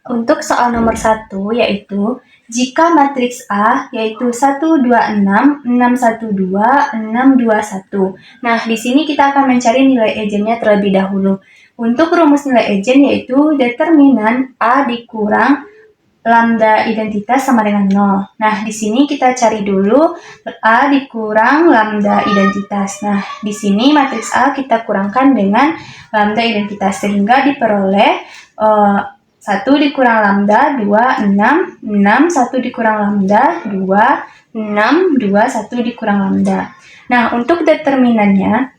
Untuk soal nomor 1 yaitu jika matriks A yaitu 1, 2, 6, 6, 1, 2, 6, 2, 1. Nah, di sini kita akan mencari nilai ejennya terlebih dahulu. Untuk rumus nilai ejen yaitu determinan A dikurang lambda identitas sama dengan 0. Nah, di sini kita cari dulu A dikurang lambda identitas. Nah, di sini matriks A kita kurangkan dengan lambda identitas sehingga diperoleh 1 dikurang lambda 2, 6, 6, 1 dikurang lambda 2, 6, 2, 1 dikurang lambda. Nah, untuk determinannya,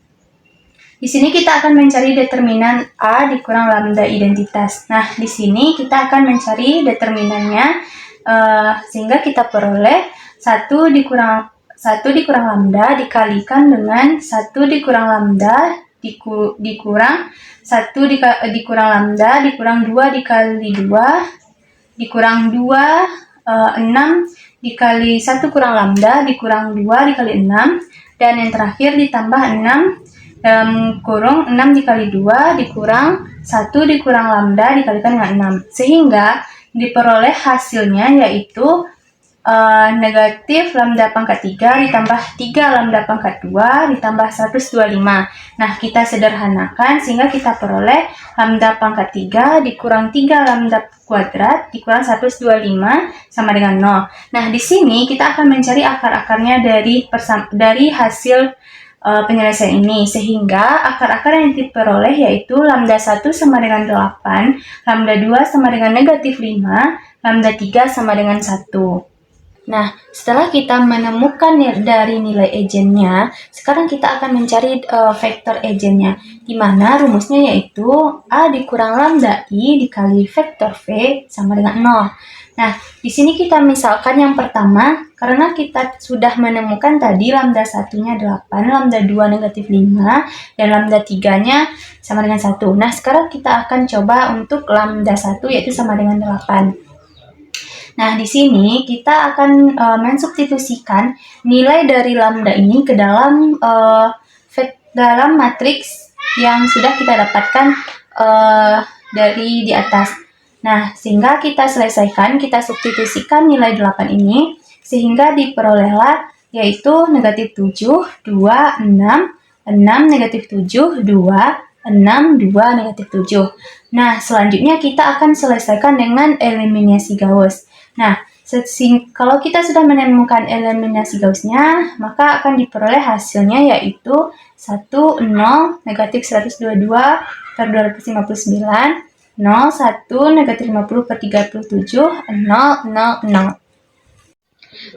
di sini kita akan mencari determinan A dikurang lambda identitas. Nah, di sini kita akan mencari determinannya sehingga kita peroleh 1 dikurang lambda dikalikan dengan 1 dikurang lambda dikurang 1 dikurang lambda dikurang 2 dikali 2 dikurang 2 6 dikali 1 kurang lambda dikurang 2 dikali 6 dan yang terakhir ditambah 6 dalam kurung 6 dikali 2 dikurang 1 dikurang lambda dikalikan dengan 6 sehingga diperoleh hasilnya yaitu negatif lambda pangkat 3 ditambah 3 lambda pangkat 2 ditambah 125. Nah, kita sederhanakan sehingga kita peroleh lambda pangkat 3 dikurang 3 lambda kuadrat dikurang 125 sama dengan 0. Nah, di sini kita akan mencari akar-akarnya dari hasil penyelesaian ini, sehingga akar-akar yang diperoleh yaitu lambda 1 sama dengan 8, lambda 2 sama dengan negatif 5, lambda 3 sama dengan 1. Nah, setelah kita menemukan dari nilai ejennya, sekarang kita akan mencari vektor ejennya, di mana rumusnya yaitu A dikurang lambda I dikali vektor V sama dengan 0. Nah, di sini kita misalkan yang pertama, karena kita sudah menemukan tadi lambda 1-nya 8, lambda 2 negatif 5, dan lambda 3-nya sama dengan 1. Nah, sekarang kita akan coba untuk lambda 1 yaitu sama dengan 8. Nah, di sini kita akan mensubstitusikan nilai dari lambda ini ke dalam matriks yang sudah kita dapatkan dari di atas. Nah, sehingga kita selesaikan, kita substitusikan nilai 8 ini, sehingga diperolehlah yaitu negatif 7, 2, 6, 6, negatif 7, 2, 6, 2, negatif 7. Nah, selanjutnya kita akan selesaikan dengan eliminasi Gauss. Nah, kalau kita sudah menemukan eliminasi Gauss-nya, maka akan diperoleh hasilnya yaitu 1, 0, negatif 122 per 259, 0, 1, negatif 50 per 37, 0, 0, 0.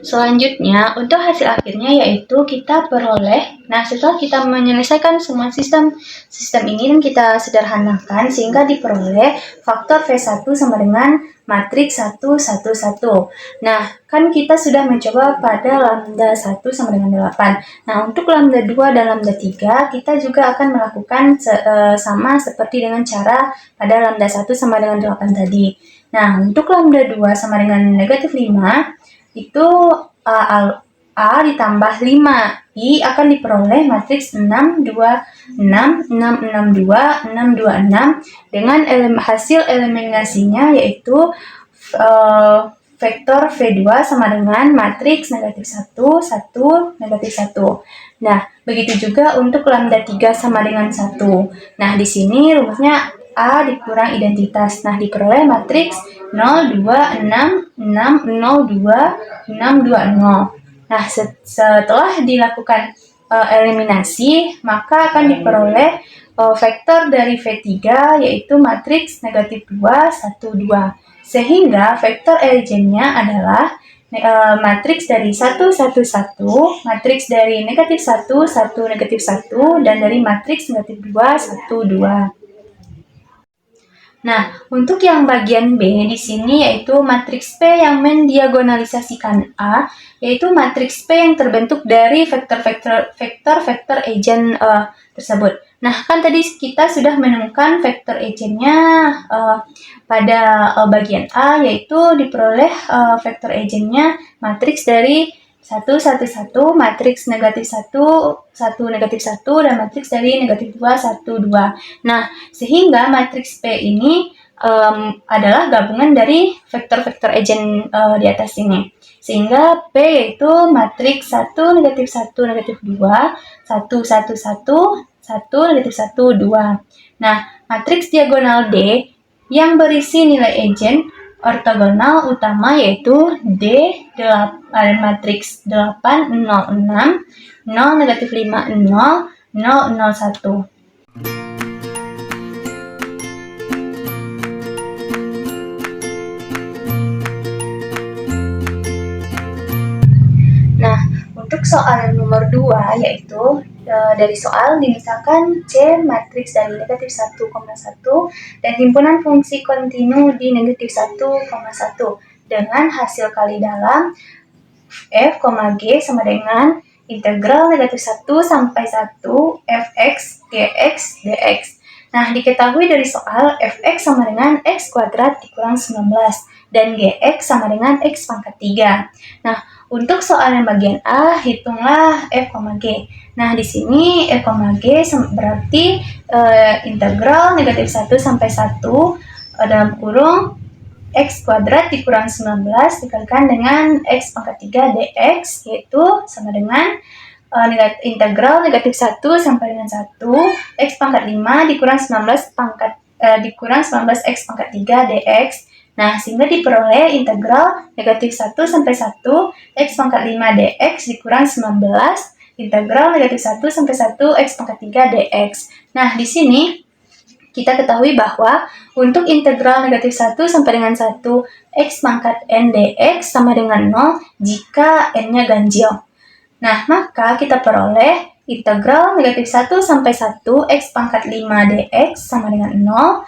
Selanjutnya, untuk hasil akhirnya yaitu kita peroleh, nah setelah kita menyelesaikan semua sistem ini dan kita sederhanakan sehingga diperoleh faktor V1 sama dengan matriks 1, 1, 1. Nah, kan kita sudah mencoba pada lambda 1 sama dengan 8. Nah, untuk lambda 2 dan lambda 3, kita juga akan melakukan sama seperti dengan cara pada lambda 1 sama dengan 8 tadi. Nah, untuk lambda 2 sama dengan negatif 5, itu A ditambah 5. I akan diperoleh matriks 6, 2, 6, 6, 6, 2, 6, 2, 6 dengan hasil eliminasinya yaitu vektor V2 sama dengan matriks negatif 1, 1, negatif 1. Nah, begitu juga untuk lambda 3 sama dengan 1. Nah, di sini rumusnya A dikurang identitas. Nah, diperoleh matriks 0, 2, 6, 6, 0, 2, 6, 2, 0. Nah, setelah dilakukan eliminasi, maka akan diperoleh vektor dari V3 yaitu matriks negatif 2, 1, 2. Sehingga vektor ejennya adalah matriks dari 1, 1, 1, matriks dari negatif 1, 1, negatif 1, dan dari matriks negatif 2, 1, 2. Nah, untuk yang bagian B di sini yaitu matriks P yang mendiagonalisasikan A, yaitu matriks P yang terbentuk dari vektor ejen tersebut. Nah, kan tadi kita sudah menemukan vektor ejennya pada bagian A, yaitu diperoleh vektor ejennya matriks dari 1, 1, 1, matriks negatif 1, 1, negatif 1, dan matriks dari negatif 2, 1, 2. Nah, sehingga matriks P ini adalah gabungan dari vektor-vektor egen di atas ini. Sehingga P yaitu matriks 1, negatif 1, negatif 2, 1, 1, 1, 1, negatif 1, 2. Nah, matriks diagonal D yang berisi nilai egen ortogonal utama yaitu D, matriks 8, 0, 6, 0, negatif 5, 0, 0, 0, 1. Nah, untuk soal yang nomor 2 yaitu dari soal misalkan C matriks dari negatif 1,1 dan himpunan fungsi kontinu di negatif 1,1 dengan hasil kali dalam f, G sama dengan integral negatif 1 sampai 1 fx, gx, dx. Nah, diketahui dari soal fx sama dengan x kuadrat dikurang 19 dan gx sama dengan x pangkat 3. Nah, untuk soal yang bagian A, hitunglah f, G. Nah, di sini f, G berarti integral negatif 1 sampai 1 dalam kurung x kuadrat dikurang 19 dikalikan dengan x pangkat 3 dx, yaitu sama dengan integral negatif 1 sampai dengan 1 x pangkat 5 dikurang 19 dikurang 19 x pangkat 3 dx. Nah, sehingga diperoleh integral negatif 1 sampai 1 x pangkat 5 dx dikurang 19 integral negatif 1 sampai 1 x pangkat 3 dx. Nah, di sini kita ketahui bahwa untuk integral negatif 1 sampai dengan 1 x pangkat n dx sama dengan 0 jika n-nya ganjil. Nah, maka kita peroleh integral negatif 1 sampai 1 x pangkat 5 dx sama dengan 0,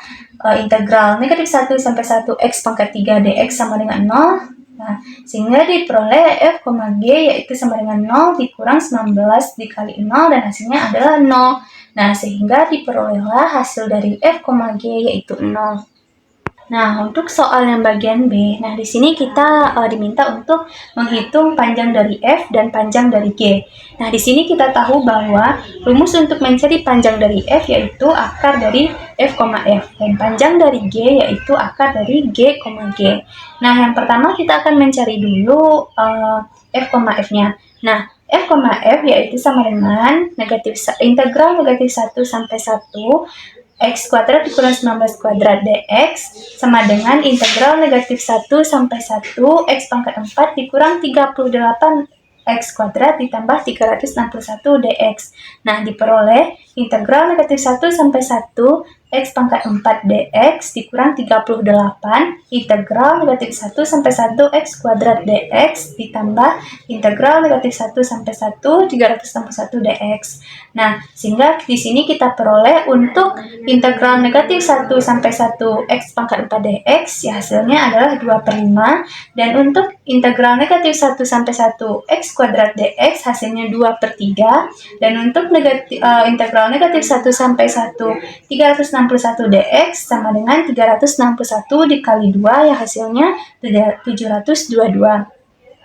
integral negatif 1 sampai 1 x pangkat 3 dx sama dengan 0. Nah, sehingga diperoleh f, G yaitu sama dengan 0 dikurang 19 dikali 0 dan hasilnya adalah 0. Nah, sehingga diperolehlah hasil dari f, G yaitu 0. Nah, untuk soal yang bagian B, nah di sini kita diminta untuk menghitung panjang dari F dan panjang dari G. Nah, di sini kita tahu bahwa rumus untuk mencari panjang dari F yaitu akar dari F, F dan panjang dari G yaitu akar dari G, G. Nah, yang pertama kita akan mencari dulu F, F-nya. Nah, f, f yaitu sama dengan integral negatif 1 sampai 1 x kuadrat dikurang 19 kuadrat dx sama dengan integral negatif 1 sampai 1 x pangkat 4 dikurang 38 x kuadrat ditambah 361 dx. Nah, diperoleh integral negatif 1 sampai 1 x pangkat 4 dx dikurang 38 integral negatif 1 sampai 1 x kuadrat dx ditambah integral negatif 1 sampai 1 361 dx. Nah, sehingga di sini kita peroleh untuk integral negatif 1 sampai 1 x pangkat 4 dx ya hasilnya adalah 2/5 dan untuk integral negatif 1 sampai 1 x kuadrat dx hasilnya 2/3 dan untuk integral negatif 1 sampai 1 361 dx sama dengan 361 dikali 2 ya hasilnya 722.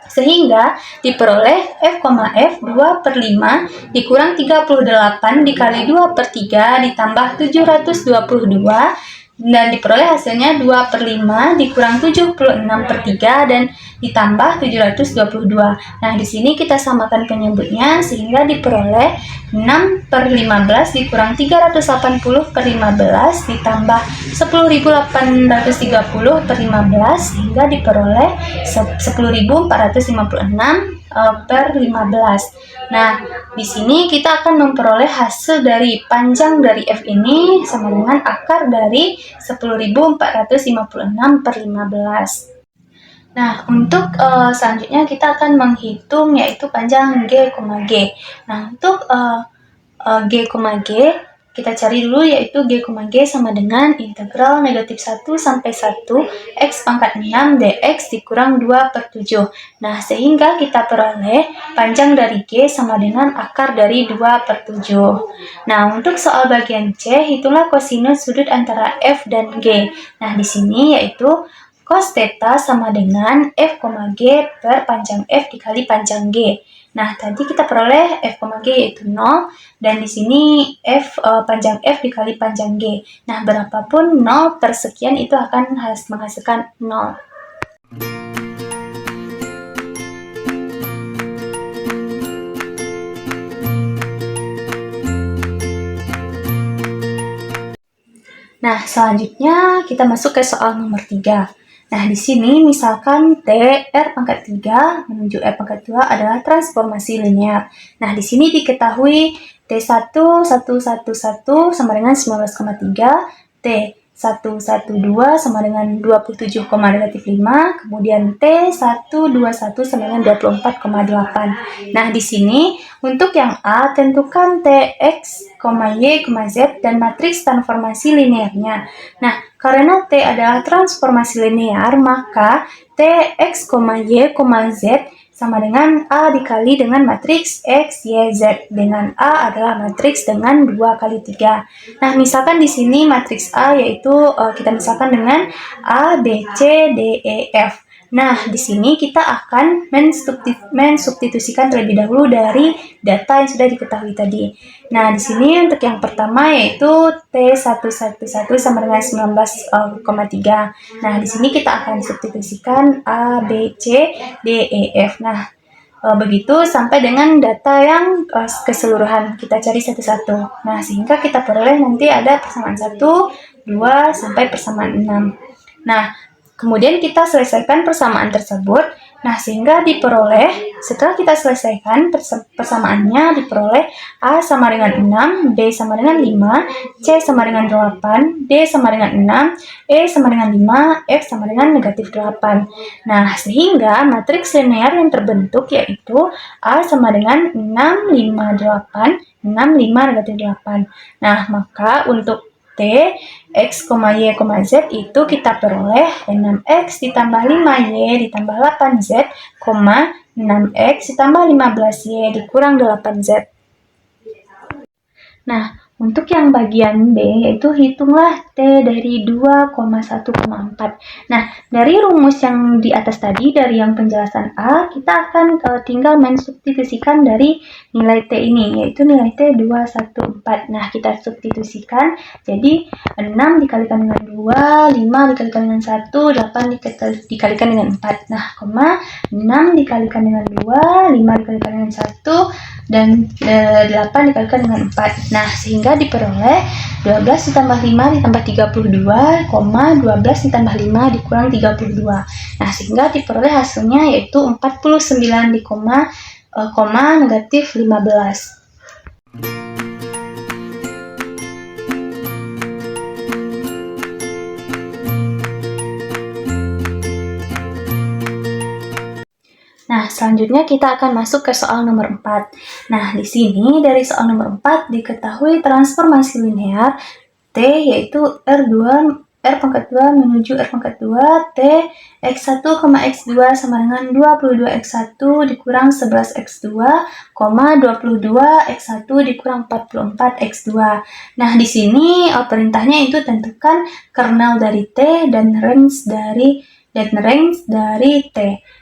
Sehingga diperoleh f, f 2/5 dikurang 38 dikali 2/3 ditambah 722 dan diperoleh hasilnya 2/5 dikurang 76/3 dan ditambah 722. Nah, di sini kita samakan penyebutnya sehingga diperoleh 6/15 dikurang 380/15 ditambah 10.830/15 sehingga diperoleh 10.456/15. Nah, di sini kita akan memperoleh hasil dari panjang dari f ini sama dengan akar dari 10.456/15. Nah, untuk selanjutnya kita akan menghitung yaitu panjang G, G. Nah, untuk G, G kita cari dulu yaitu G, G sama dengan integral negatif 1 sampai 1 x pangkat 6 dx dikurang 2/7. Nah, sehingga kita peroleh panjang dari G sama dengan akar dari 2/7. Nah, untuk soal bagian C, hitunglah kosinus sudut antara F dan G. Nah, di sini yaitu cos theta sama dengan f, G per panjang F dikali panjang G. Nah, tadi kita peroleh F, G yaitu 0, dan di sini panjang F dikali panjang G. Nah, berapapun 0 per sekian itu akan menghasilkan 0. Nah, selanjutnya kita masuk ke soal nomor 3. Nah, di sini misalkan T R pangkat 3 menuju R pangkat 2 adalah transformasi linear. Nah, di sini diketahui T1, 1, 1, 1 sama dengan 19,3, T1, 1, 2 sama dengan 27, -5, kemudian T1, 2, 1 sama dengan 24,8. Nah, di sini untuk yang A, tentukan Tx, Y, Z dan matriks transformasi linearnya. Nah, karena T adalah transformasi linear, maka Tx, Y, Z sama dengan A dikali dengan matriks X, Y, Z. Dengan A adalah matriks dengan 2 kali 3. Nah, misalkan di sini matriks A yaitu kita misalkan dengan A, B, C, D, E, F. Nah, di sini kita akan mensubstitusikan terlebih dahulu dari data yang sudah diketahui tadi. Nah, di sini untuk yang pertama yaitu T111 sama dengan 19,3. Nah, di sini kita akan substitusikan A, B, C, D, E, F. Nah, begitu sampai dengan data yang keseluruhan. Kita cari satu-satu. Nah, sehingga kita peroleh nanti ada persamaan 1, 2, sampai persamaan 6. Nah, kemudian kita selesaikan persamaan tersebut. Nah, sehingga diperoleh, setelah kita selesaikan persamaannya, diperoleh A sama dengan 6, B sama dengan 5, C sama dengan 8, D sama dengan 6, E sama dengan 5, F sama dengan negatif 8. Nah, sehingga matriks linear yang terbentuk yaitu A sama dengan 6, 5, 8, 6, 5, negatif 8. Nah, maka untuk T, X, Y, Z itu kita peroleh 6X ditambah 5Y ditambah 8Z, 6X ditambah 15Y dikurang 8Z. Nah, untuk yang bagian B, yaitu hitunglah T dari 2,1,4. Nah, dari rumus yang di atas tadi, dari yang penjelasan A, kita akan tinggal mensubstitusikan dari nilai T ini, yaitu nilai T 214. Nah, kita substitusikan, jadi 6 dikalikan dengan 2, 5 dikalikan dengan 1, 8 dikalikan dengan 4. Nah, 6 dikalikan dengan 2, 5 dikalikan dengan 1, dan 8 dikalikan dengan 4. Nah, sehingga diperoleh 12 ditambah 5 ditambah 32, 12 ditambah 5 dikurang 32. Nah, sehingga diperoleh hasilnya yaitu 49 di koma negatif 15. Nah, selanjutnya kita akan masuk ke soal nomor 4. Nah, di sini dari soal nomor 4 diketahui transformasi linear T yaitu R pangkat 2 menuju R pangkat 2 T X1, X2 sama dengan 22X1 dikurang 11X2, 22X1 dikurang 44X2. Nah, di sini perintahnya itu tentukan kernel dari T dan range dari T.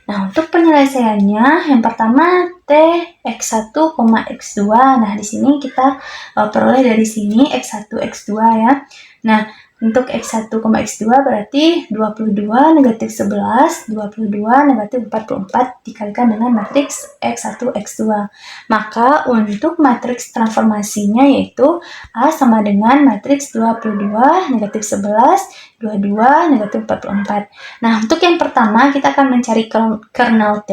Nah, untuk penyelesaiannya, yang pertama T X1, X2. Nah, di sini kita peroleh dari sini X1, X2 ya. Nah, untuk X1, X2 berarti 22 negatif 11, 22 negatif 44 dikalikan dengan matriks X1, X2. Maka untuk matriks transformasinya yaitu A sama dengan matriks 22 negatif 11, 22 negatif 44. Nah, untuk yang pertama kita akan mencari kernel T.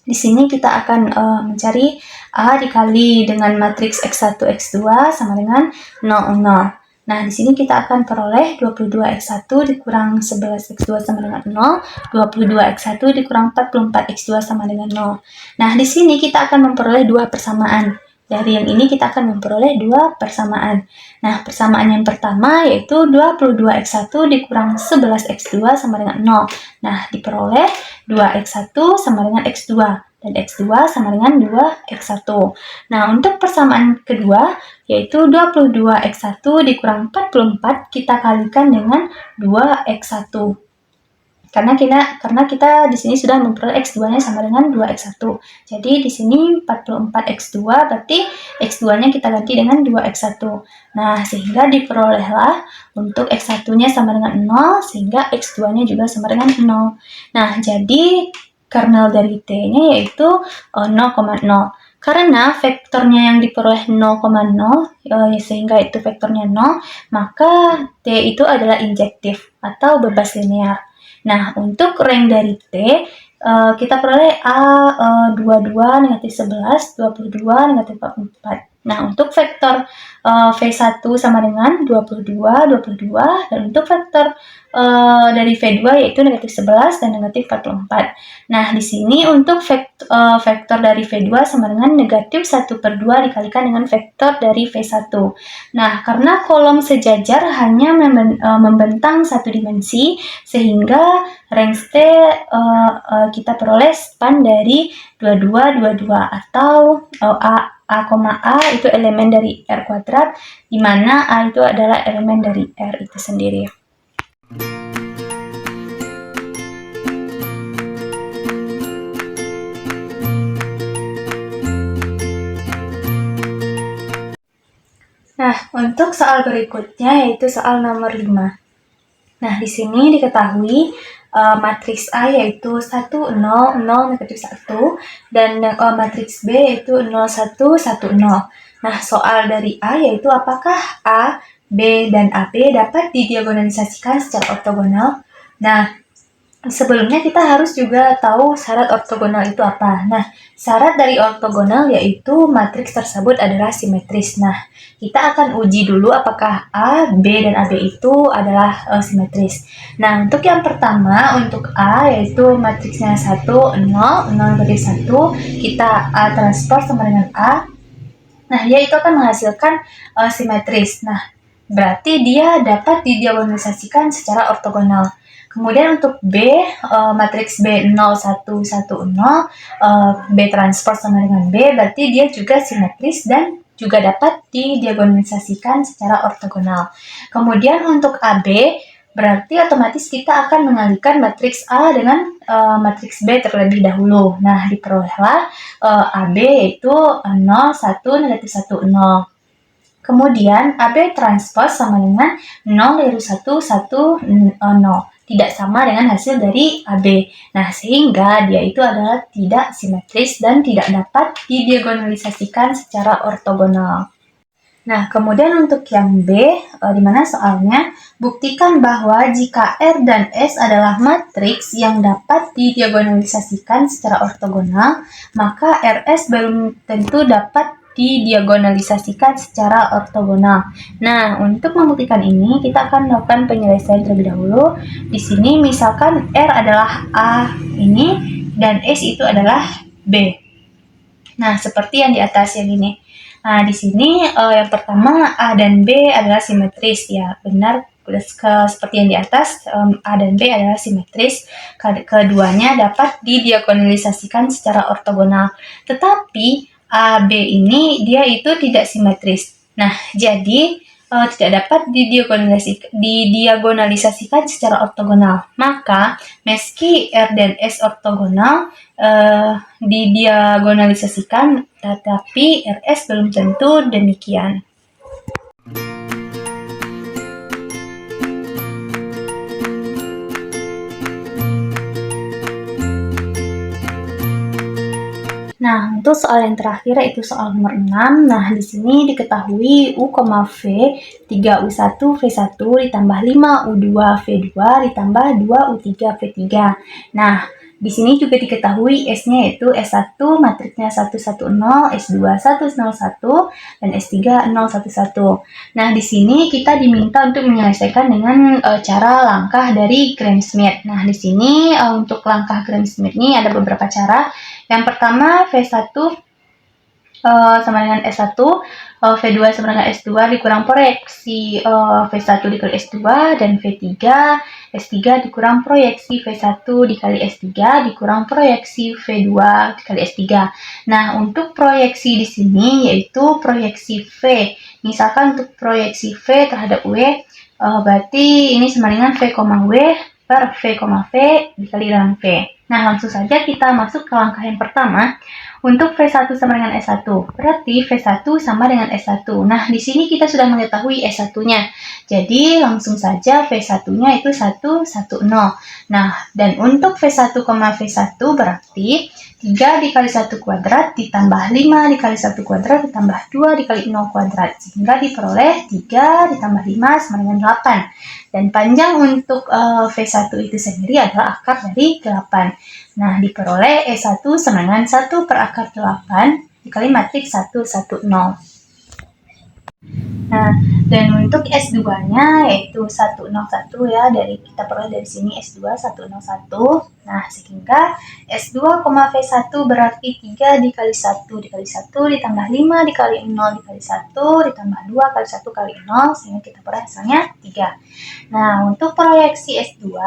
Di sini kita akan mencari A dikali dengan matriks X1, X2 sama dengan 0, 0. Nah, di sini kita akan peroleh 22X1 dikurang 11X2 sama dengan 0, 22X1 dikurang 44X2 sama dengan 0. Nah, di sini kita akan memperoleh dua persamaan. Dari yang ini kita akan memperoleh dua persamaan. Nah, persamaan yang pertama yaitu 22X1 dikurang 11X2 sama dengan 0. Nah, diperoleh 2X1 sama dengan X2. Dan X2 sama dengan 2X1. Nah, untuk persamaan kedua, yaitu 22X1 dikurang 44, kita kalikan dengan 2X1. karena kita di sini sudah memperoleh X2-nya sama dengan 2X1. Jadi di sini 44X2 berarti X2-nya kita ganti dengan 2X1. Nah, sehingga diperolehlah untuk X1-nya sama dengan 0, sehingga X2-nya juga sama dengan 0. Nah, jadi kernel dari T-nya yaitu 0,0. Karena vektornya yang diperoleh 0,0, sehingga itu vektornya 0, maka T itu adalah injektif atau bebas linear. Nah, untuk rank dari T, kita peroleh A 22, negatif 11, 22, negatif 44. Nah, untuk vektor V1 sama dengan 22, 22, dan untuk vektor dari V2 yaitu negatif 11 dan negatif 44. Nah, di sini untuk vektor dari V2 sama dengan negatif 1/2 dikalikan dengan vektor dari V1. Nah, karena kolom sejajar hanya membentang satu dimensi, sehingga range T kita peroleh span dari 22, 22 atau A, itu elemen dari R kuadrat, di mana A itu adalah elemen dari R itu sendiri. Nah, untuk soal berikutnya yaitu soal nomor 5. Nah, di sini diketahui matriks A yaitu 1, 0, 0, negatif 1, dan matriks B yaitu 0, 1, 1, 0. Nah, soal dari A yaitu apakah A, B, dan AB dapat didiagonalisasikan secara ortogonal? Nah, sebelumnya kita harus juga tahu syarat ortogonal itu apa. Nah, syarat dari ortogonal yaitu matriks tersebut adalah simetris. Nah, kita akan uji dulu apakah A, B, dan AB itu adalah simetris. Nah, untuk yang pertama, untuk A yaitu matriksnya 1, 0, 0 negatif 1, kita A transpose sama dengan A. Nah, dia itu akan menghasilkan simetris. Nah, berarti dia dapat didiagonalisasikan secara ortogonal. Kemudian untuk B, matriks B 0, 1, 1, 0, B transpose sama dengan B, berarti dia juga simetris dan juga dapat didiagonalisasikan secara ortogonal. Kemudian untuk AB, berarti otomatis kita akan mengalihkan matriks A dengan matriks B terlebih dahulu. Nah, diperolehlah AB yaitu 0, 1, negatif 1, 0. Kemudian AB transpose sama dengan 0, negatif 1, 1, 0. Tidak sama dengan hasil dari AB. Nah, sehingga dia itu adalah tidak simetris dan tidak dapat didiagonalisasikan secara ortogonal. Nah, kemudian untuk yang B, di mana soalnya, buktikan bahwa jika R dan S adalah matriks yang dapat didiagonalisasikan secara ortogonal, maka RS belum tentu dapat didiagonalisasikan secara ortogonal. Nah, untuk membuktikan ini, kita akan melakukan penyelesaian terlebih dahulu. Di sini misalkan R adalah A ini, dan S itu adalah B. Nah, seperti yang di atas yang ini. Nah, di sini yang pertama A dan B adalah simetris, ya benar seperti yang di atas, A dan B adalah simetris. Keduanya dapat didiagonalisasikan secara ortogonal. Tetapi A, B ini dia itu tidak simetris. Nah, jadi tidak dapat didiagonalisasikan secara ortogonal. Maka, meski R dan S ortogonal, didiagonalisasikan, tetapi RS belum tentu demikian. Nah, untuk soal yang terakhir yaitu soal nomor 6. Nah, di sini diketahui U, V, 3U1 V1 ditambah 5U2 V2 ditambah 2U3 V3. Nah, di sini juga diketahui S-nya yaitu S1 matriksnya 110, S2 101, dan S3 011. Nah, di sini kita diminta untuk menyelesaikan dengan cara langkah dari Gram-Schmidt. Nah, di sini untuk langkah Gram-Schmidt ini ada beberapa cara. Yang pertama, V1 sama dengan S1, V2 sama dengan S2 dikurang proyeksi V1 dikali S2, dan V3, S3 dikurang proyeksi V1 dikali S3 dikurang proyeksi V2 dikali S3. Nah, untuk proyeksi di sini yaitu proyeksi V. Misalkan untuk proyeksi V terhadap W, berarti ini sama dengan V, W per V, V dikali dengan V. Nah, langsung saja kita masuk ke langkah yang pertama. Untuk V1 sama dengan S1, berarti V1 sama dengan S1. Nah, di sini kita sudah mengetahui S1-nya. Jadi, langsung saja V1-nya itu 1, 1, 0. Nah, dan untuk V1, V1 berarti 3 dikali 1 kuadrat ditambah 5 dikali 1 kuadrat ditambah 2 dikali 0 kuadrat. Sehingga diperoleh 3 ditambah 5 sama dengan 8. Dan panjang untuk V1 itu sendiri adalah akar dari 8. Nah, diperoleh E1 sama dengan 1 per akar 8 dikali matriks 1, 1, 0. Nah, dan untuk S2-nya yaitu 101 ya, kita peroleh dari sini S2 101. Nah, sehingga S2, V1 berarti 3 dikali 1 dikali 1 ditambah 5 dikali 0 dikali 1 ditambah 2 kali 1 kali 0, sehingga kita peroleh hasilnya 3. Nah, untuk proyeksi S2,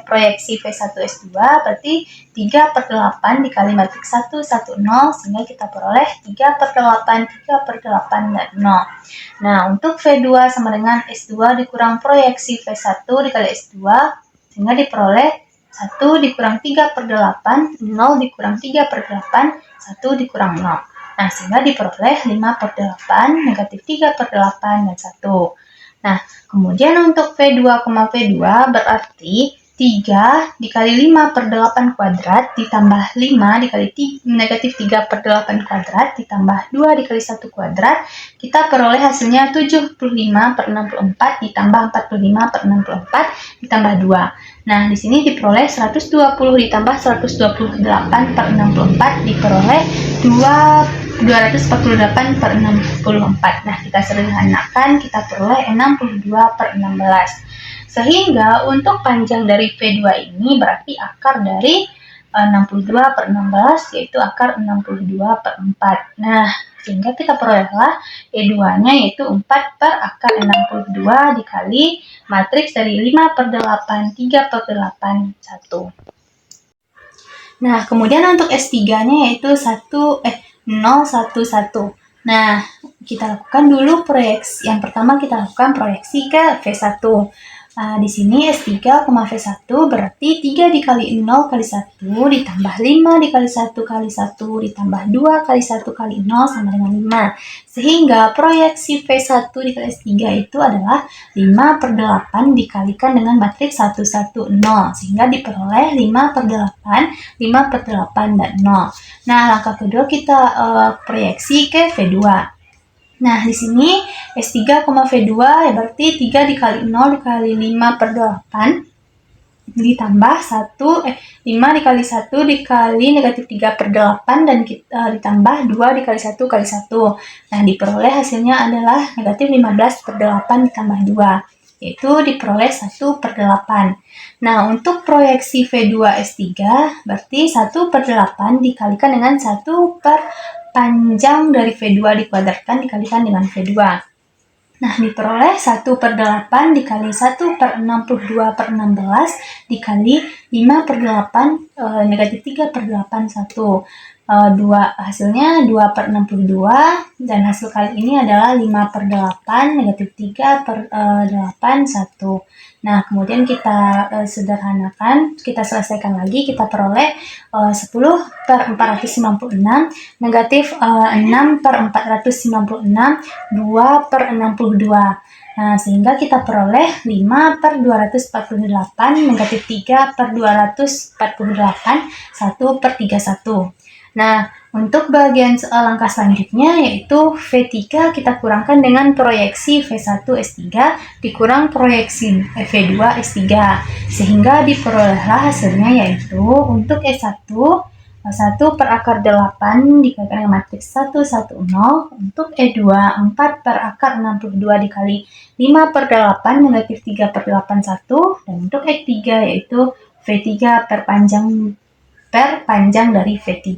proyeksi V1 S2 berarti 3 per 8 dikali matriks 1, 1, 0, sehingga kita peroleh 3 per 8, 3 per 8, dan 0. Nah, untuk V2 sama dengan S2 dikurang proyeksi V1 dikali S2, sehingga diperoleh 1 dikurang 3 per 8, 0 dikurang 3 per 8, 1 dikurang 0. Nah, sehingga diperoleh 5 per 8, negatif 3 per 8, dan 1. Nah, kemudian untuk V2, V2 berarti 3 dikali 5 per 8 kuadrat ditambah 5 dikali negatif 3 per 8 kuadrat ditambah 2 dikali 1 kuadrat, kita peroleh hasilnya 75 per 64 ditambah 45 per 64 ditambah 2. Nah, di sini diperoleh 120 ditambah 128 per 64 diperoleh 248 per 64. Nah, kita sederhanakan, kita peroleh 62 per 16. Sehingga untuk panjang dari V2 ini berarti akar dari 62 per 16, yaitu akar 62 per 4. Nah, sehingga kita perolehlah E2-nya yaitu 4 per akar 62 dikali matriks dari 5 per 8, 3 per 8, 1. Nah, kemudian untuk S3-nya yaitu 0, 1, 1. Nah, kita lakukan dulu proyeksi. Yang pertama kita lakukan proyeksi ke V1. Di sini S3, V1 berarti 3 dikali 0 kali 1 ditambah 5 dikali 1 kali 1 ditambah 2 kali 1 kali 0 sama dengan 5. Sehingga proyeksi V1 dikali S3 itu adalah 5 per 8 dikalikan dengan matriks 1, 1, 0. Sehingga diperoleh 5 per 8, 5 per 8, dan 0. Nah, langkah kedua kita proyeksi ke V2. Nah, di sini S3, V2 ya berarti 3 dikali 0 dikali 5 per 8 ditambah 5 dikali 1 dikali negatif 3 per 8 dan ditambah 2 dikali 1 kali 1. Nah, diperoleh hasilnya adalah negatif 15 per 8 ditambah 2, yaitu diperoleh 1 per 8. Nah, untuk proyeksi V2 S3 berarti 1 per 8 dikalikan dengan 1 per panjang dari V2 dikuadratkan dikalikan dengan V2. Nah, diperoleh 1 per 8 dikali 1 per 62 per 16 dikali 5 per 8, negatif 3 per 8, 1. Hasilnya 2 per 62, dan hasil kali ini adalah 5 per 8, negatif 3 per 8, 1. Nah, kemudian kita sederhanakan, kita selesaikan lagi, kita peroleh 10 per 496, negatif 6 per 496, 2 per 62. Nah, sehingga kita peroleh 5 per 248, negatif 3 per 248, 1 per 31. Nah, untuk bagian langkah selanjutnya yaitu V3 kita kurangkan dengan proyeksi V1 S3 dikurang proyeksi V2 S3, sehingga diperolehlah hasilnya yaitu untuk S1 1 per akar 8 dikalikan dengan matriks 1, 1, 0. Untuk E2 4 per akar 62 dikali 5 per 8 negatif 3 per 8, 1. Dan untuk E3 yaitu V3 per panjang dari V3.